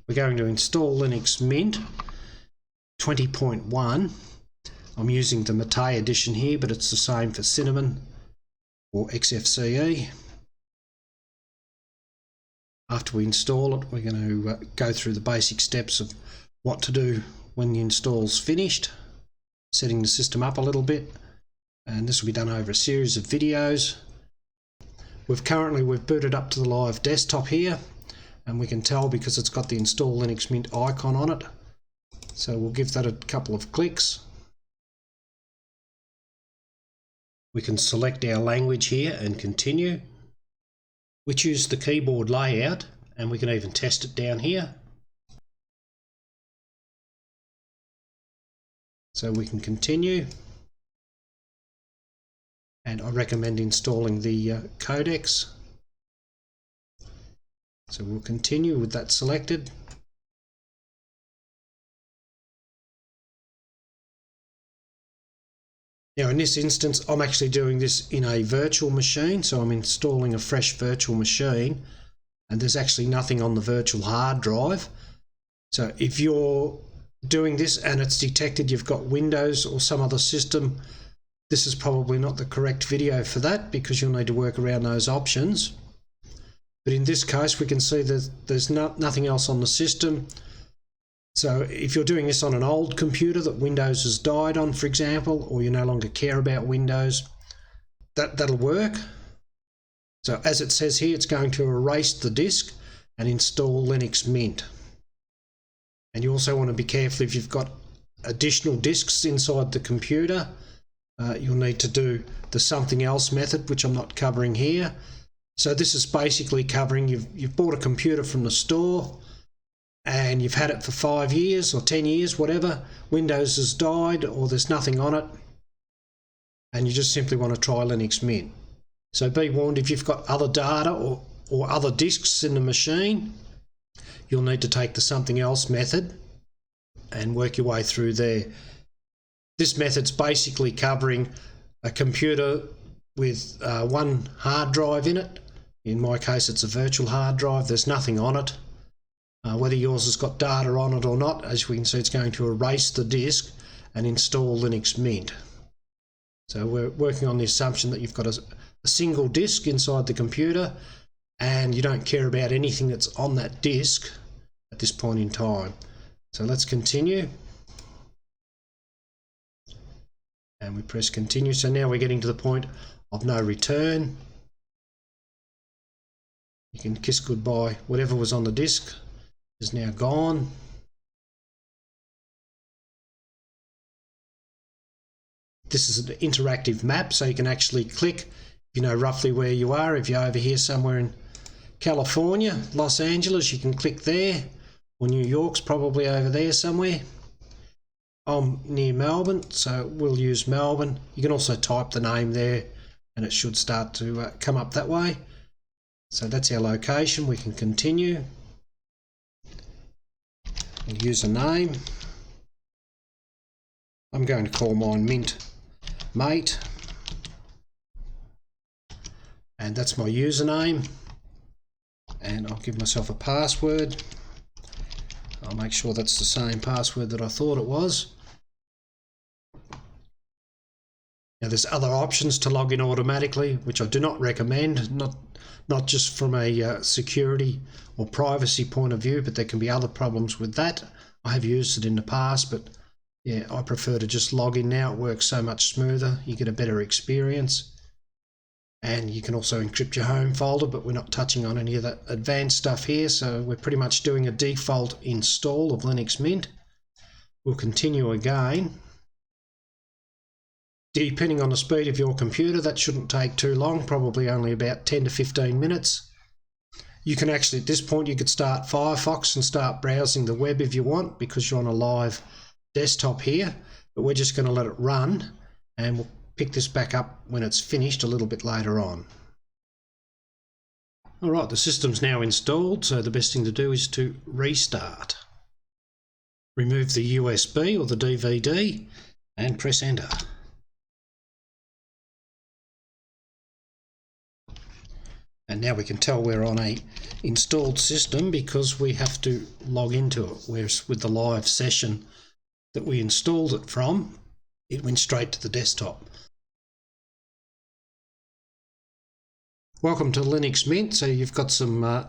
we're going to install Linux Mint 20.1. I'm using the Mate edition here, but it's the same for Cinnamon or XFCE. After we install it, we're going to go through the basic steps of what to do when the install's finished, setting the system up a little bit, and this will be done over a series of videos. We've booted up to the live desktop here, and we can tell because it's got the Install Linux Mint icon on it. So we'll give that a couple of clicks. We can select our language here and continue. We choose the keyboard layout, and we can even test it down here. So we can continue. And I recommend installing the codecs. So we'll continue with that selected. Now in this instance, I'm actually doing this in a virtual machine, so I'm installing a fresh virtual machine, and there's actually nothing on the virtual hard drive. So if you're doing this and it's detected you've got Windows or some other system, this is probably not the correct video for that, because you'll need to work around those options. But in this case, we can see that there's nothing else on the system. So if you're doing this on an old computer that Windows has died on, for example, or you no longer care about Windows, that'll work. So as it says here, it's going to erase the disk and install Linux Mint. And you also want to be careful if you've got additional disks inside the computer. You'll need to do the something else method, which I'm not covering here. So this is basically covering you've bought a computer from the store, and you've had it for 5 years or 10 years, whatever. Windows has died or there's nothing on it, and you just simply want to try Linux Mint. So be warned, if you've got other data or other disks in the machine, you'll need to take the something else method and work your way through there. This method's basically covering a computer with one hard drive in it. In my case, it's a virtual hard drive. There's nothing on it. Whether yours has got data on it or not, as we can see, it's going to erase the disk and install Linux Mint. So we're working on the assumption that you've got a single disk inside the computer, and you don't care about anything that's on that disk at this point in time. So let's continue. And we press continue. So now we're getting to the point of no return. You can kiss goodbye. Whatever was on the disk is now gone. This is an interactive map, so you can actually click if you know roughly where you are. If you're over here somewhere in California, Los Angeles, you can click there, or New York's probably over there somewhere. I'm near Melbourne, so we'll use Melbourne. You can also type the name there and it should start to come up that way. So that's our location. We can continue. We'll use a name. I'm going to call mine Mint Mate, and that's my username, and I'll give myself a password. I'll make sure that's the same password that I thought it was. Now there's other options to log in automatically, which I do not recommend, not just from a security or privacy point of view, but there can be other problems with that. I have used it in the past, but yeah, I prefer to just log in now. It works so much smoother. You get a better experience. And you can also encrypt your home folder, but we're not touching on any of that advanced stuff here. So we're pretty much doing a default install of Linux Mint. We'll continue again. Depending on the speed of your computer, that shouldn't take too long, probably only about 10 to 15 minutes. You can actually, at this point, you could start Firefox and start browsing the web if you want, because you're on a live desktop here, but we're just going to let it run, and we'll pick this back up when it's finished a little bit later on. Alright, the system's now installed, so the best thing to do is to restart. Remove the USB or the DVD and press enter. And now we can tell we're on a installed system because we have to log into it, whereas with the live session that we installed it from, it went straight to the desktop. Welcome to Linux Mint. So you've got some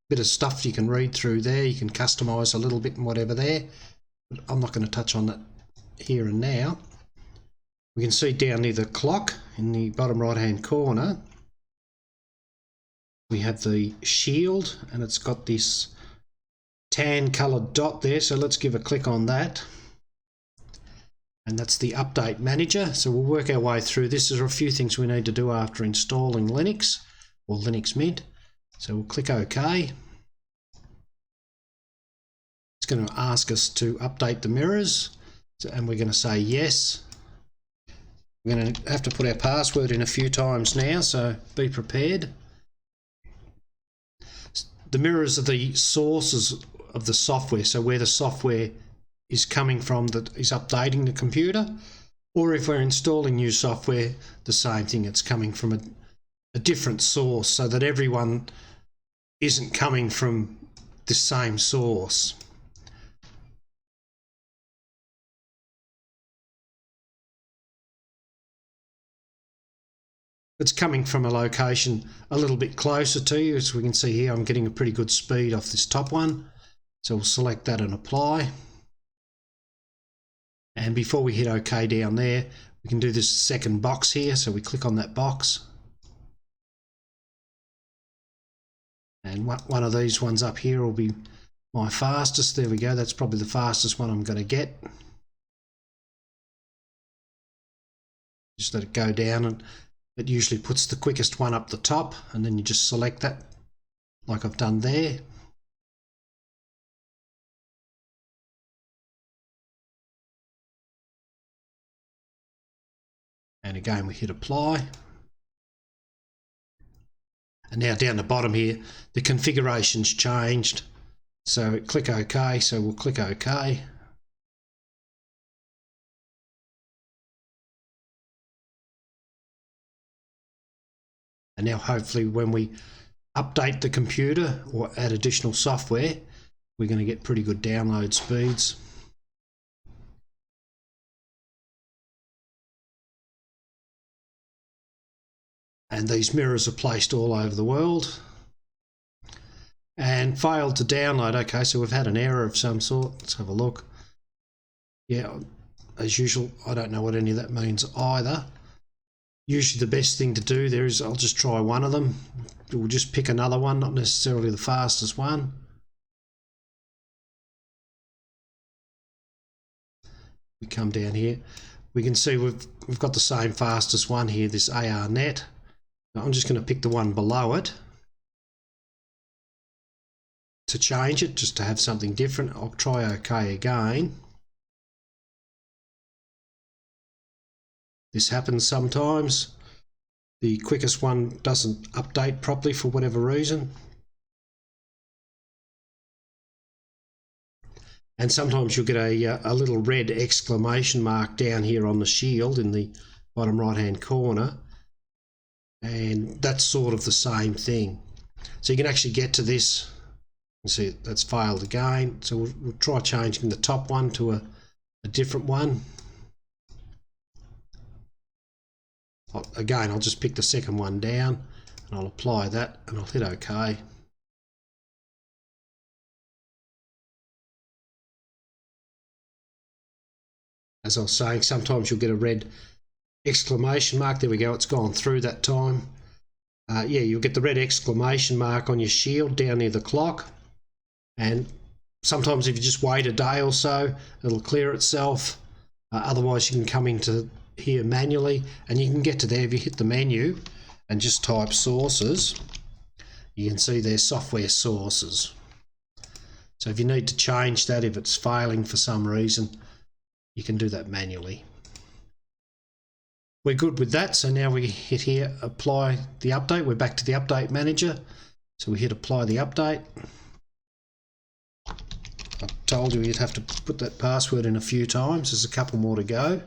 bit of stuff you can read through there. You can customize a little bit and whatever there. But I'm not going to touch on that here and now. We can see down near the clock in the bottom right hand corner, we have the shield and it's got this tan coloured dot there. So let's give a click on that. And that's the update manager. So we'll work our way through this. There are a few things we need to do after installing Linux or Linux Mint. So we'll click OK. It's going to ask us to update the mirrors. And we're going to say yes. We're going to have to put our password in a few times now, so be prepared. The mirrors are the sources of the software, so where the software is coming from that is updating the computer, or if we're installing new software, the same thing, it's coming from a different source so that everyone isn't coming from the same source. It's coming from a location a little bit closer to you. As we can see here, I'm getting a pretty good speed off this top one. So we'll select that and apply. And before we hit OK down there, we can do this second box here. So we click on that box. And one of these ones up here will be my fastest. There we go. That's probably the fastest one I'm going to get. Just let it go down, and it usually puts the quickest one up the top, and then you just select that like I've done there. And again we hit apply. And now down the bottom here, the configuration's changed. So click OK, so we'll click OK. And now hopefully when we update the computer or add additional software, we're going to get pretty good download speeds. And these mirrors are placed all over the world. And failed to download. Okay, so we've had an error of some sort. Let's have a look. Yeah, as usual, I don't know what any of that means either. Usually the best thing to do there is I'll just try one of them. We'll just pick another one, not necessarily the fastest one. We come down here. We can see we've got the same fastest one here, this ARNet. I'm just going to pick the one below it to change it, just to have something different. I'll try OK again. This happens sometimes. The quickest one doesn't update properly for whatever reason. And sometimes you'll get a little red exclamation mark down here on the shield in the bottom right hand corner. And that's sort of the same thing. So you can actually get to this and see that's failed again. So we'll try changing the top one to a different one. Again, I'll just pick the second one down and I'll apply that and I'll hit OK. As I was saying, sometimes you'll get a red exclamation mark. There we go, it's gone through that time. Yeah, you'll get the red exclamation mark on your shield down near the clock. And sometimes if you just wait a day or so, it'll clear itself. Otherwise, you can come into here manually and you can get to there if you hit the menu and just type sources. You can see there's software sources. So if you need to change that, if it's failing for some reason, you can do that manually. We're good with that, so now we hit here, apply the update. We're back to the update manager. So we hit apply the update. I told you you'd have to put that password in a few times. There's a couple more to go.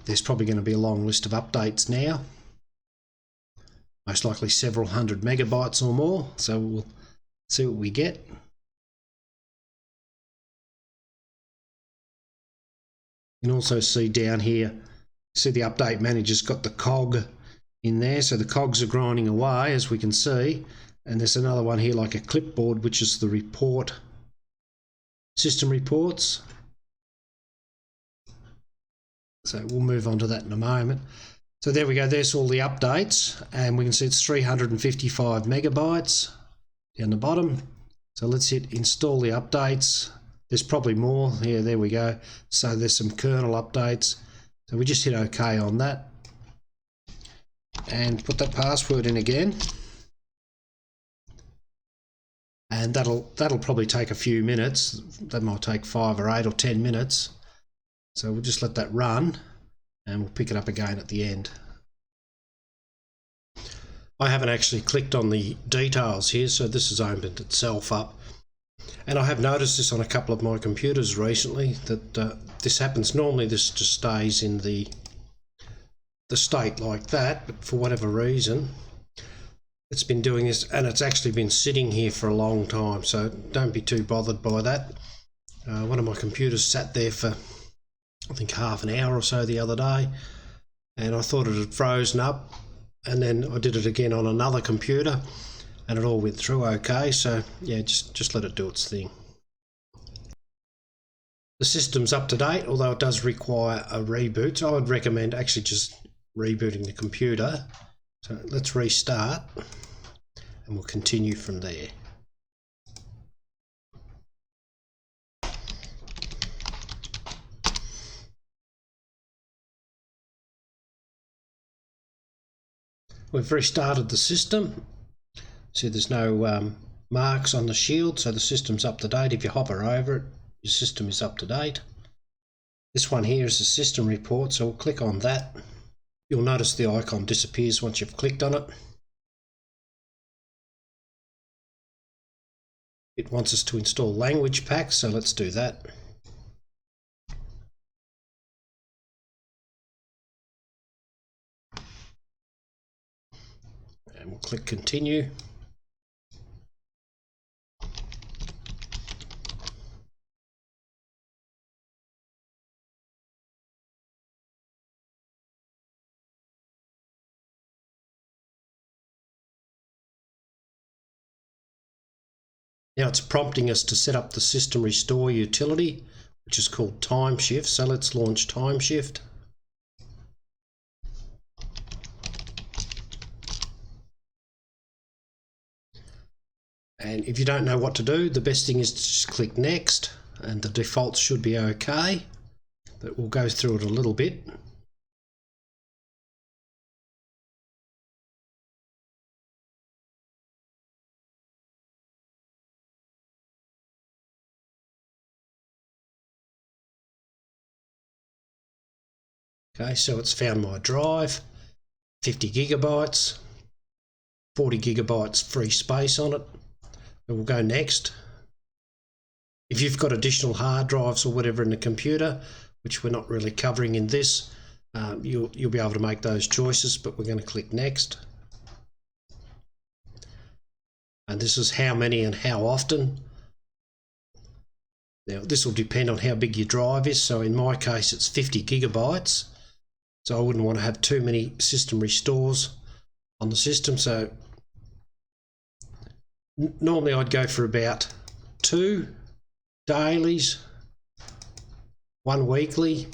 there's probably going to be a long list of updates now, most likely several hundred megabytes or more, so we'll see what we get. You can also see down here, see the update manager's got the cog in there, so the cogs are grinding away, as we can see, and there's another one here like a clipboard, which is the report, system reports. So we'll move on to that in a moment. So there we go, there's all the updates, and we can see it's 355 megabytes down the bottom. So let's hit install the updates. There's probably more. Yeah, there we go. So there's some kernel updates. So we just hit OK on that and put that password in again. And that'll probably take a few minutes. That might take 5 or 8 or 10 minutes. So we'll just let that run and we'll pick it up again at the end. I haven't actually clicked on the details here, so this has opened itself up. And I have noticed this on a couple of my computers recently, that this happens. Normally this just stays in the state like that, but for whatever reason it's been doing this, and it's actually been sitting here for a long time, so don't be too bothered by that. One of my computers sat there for I think half an hour or so the other day, and I thought it had frozen up, and then I did it again on another computer and it all went through okay. So yeah, just let it do its thing. The system's up to date, although it does require a reboot, so I would recommend actually just rebooting the computer. So let's restart and we'll continue from there. We've restarted the system. See, there's no marks on the shield, so the system's up to date. If you hover over it, your system is up to date. This one here is the system report, so we'll click on that. You'll notice the icon disappears once you've clicked on it. It wants us to install language packs, so let's do that. And we'll click continue. Now it's prompting us to set up the system restore utility, which is called Timeshift. So let's launch Timeshift. And if you don't know what to do, the best thing is to just click next, and the defaults should be okay, but we'll go through it a little bit. Okay, so it's found my drive, 50 gigabytes, 40 gigabytes free space on it. And we'll go next. If you've got additional hard drives or whatever in the computer, which we're not really covering in this, you'll be able to make those choices, but we're going to click next. And this is how many and how often. Now this will depend on how big your drive is, so in my case it's 50 gigabytes. So I wouldn't want to have too many system restores on the system. So normally I'd go for about 2 dailies, 1 weekly.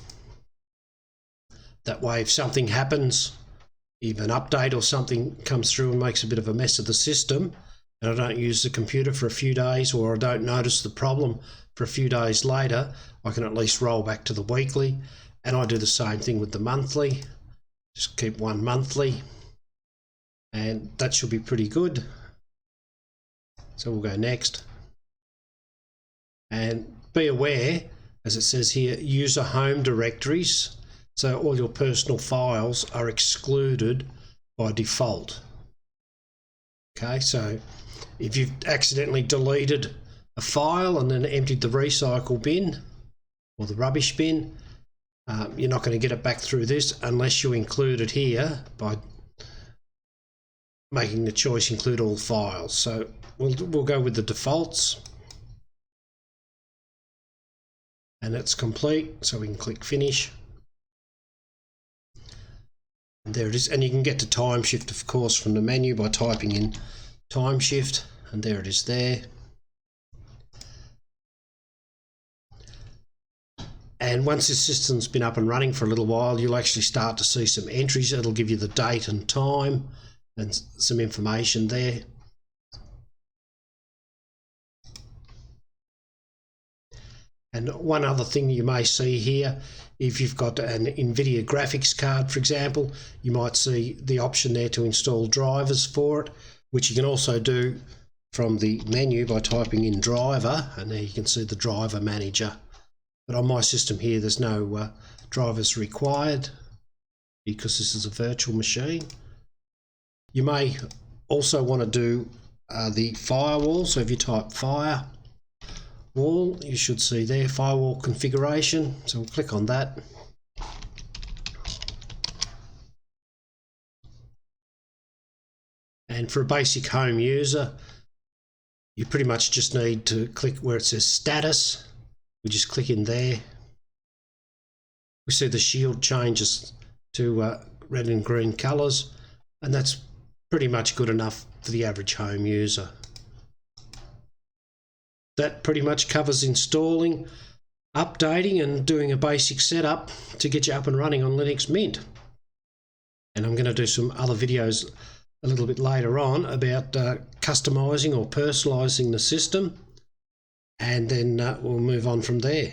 That way if something happens, if an update or something comes through and makes a bit of a mess of the system, and I don't use the computer for a few days, or I don't notice the problem for a few days later, I can at least roll back to the weekly. And I do the same thing with the monthly. Just keep 1 monthly, and that should be pretty good. So we'll go next. And be aware, as it says here, user home directories. So all your personal files are excluded by default. Okay, so if you've accidentally deleted a file and then emptied the recycle bin or the rubbish bin, You're not going to get it back through this unless you include it here by making the choice include all files. So we'll go with the defaults, and it's complete, so we can click finish. And there it is, and you can get to time shift, of course, from the menu by typing in time shift, and there it is there. And once this system's been up and running for a little while, you'll actually start to see some entries. It'll give you the date and time and some information there. And one other thing you may see here, if you've got an NVIDIA graphics card, for example, you might see the option there to install drivers for it, which you can also do from the menu by typing in driver, and there you can see the driver manager. But on my system here, there's no drivers required because this is a virtual machine. You may also want to do the firewall. So if you type firewall, you should see there firewall configuration. So we'll click on that. And for a basic home user, you pretty much just need to click where it says status. We just click in there. We see the shield changes to red and green colours, and that's pretty much good enough for the average home user. That pretty much covers installing, updating and doing a basic setup to get you up and running on Linux Mint. And I'm going to do some other videos a little bit later on about customizing or personalizing the system, and then we'll move on from there.